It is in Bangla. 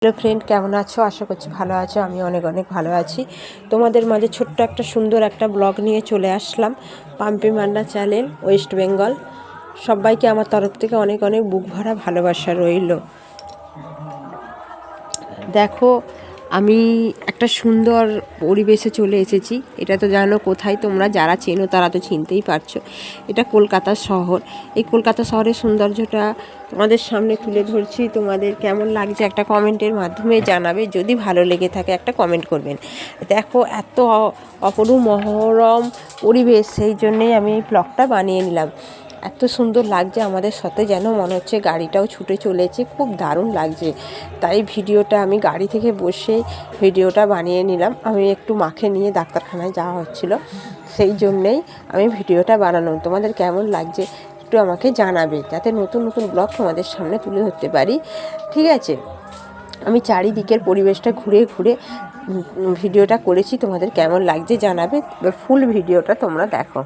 হ্যালো ফ্রেন্ড, কেমন আছো? আশা করছি ভালো আছো। আমি অনেক অনেক ভালো আছি। তোমাদের মাঝে ছোট্ট একটা সুন্দর একটা ব্লগ নিয়ে চলে আসলাম। পাম্পি মান্না চ্যানেল, ওয়েস্ট বেঙ্গল। সবাইকে আমার তরফ থেকে অনেক অনেক বুক ভরা ভালোবাসা রইল। দেখো, আমি একটা সুন্দর পরিবেশে চলে এসেছি। এটা তো জানো কোথায়, তোমরা যারা চেনো তারা তো চিনতেই পারছো। এটা কলকাতা শহর। এই কলকাতা শহরের সৌন্দর্যটা তোমাদের সামনে তুলে ধরছি। তোমাদের কেমন লাগছে একটা কমেন্টের মাধ্যমে জানাবে। যদি ভালো লেগে থাকে একটা কমেন্ট করবেন। দেখো, এত অপরূপ মনোরম পরিবেশ, সেই জন্যেই আমি এই ব্লগটা বানিয়ে নিলাম। এত সুন্দর লাগছে, আমাদের সাথে যেন মনে হচ্ছে গাড়িটাও ছুটে চলেছে। খুব দারুণ লাগছে। তাই ভিডিওটা আমি গাড়ি থেকে বসে ভিডিওটা বানিয়ে নিলাম। আমি একটু মাকে নিয়ে ডাক্তারখানায় যাওয়া হচ্ছিল, সেই জন্যেই আমি ভিডিওটা বানানো। তোমাদের কেমন লাগছে একটু আমাকে জানাবে, যাতে নতুন নতুন ব্লগ তোমাদের সামনে তুলে ধরতে পারি। ঠিক আছে, আমি চারিদিকের পরিবেশটা ঘুরে ঘুরে ভিডিওটা করেছি। তোমাদের কেমন লাগছে জানাবে। ফুল ভিডিওটা তোমরা দেখো।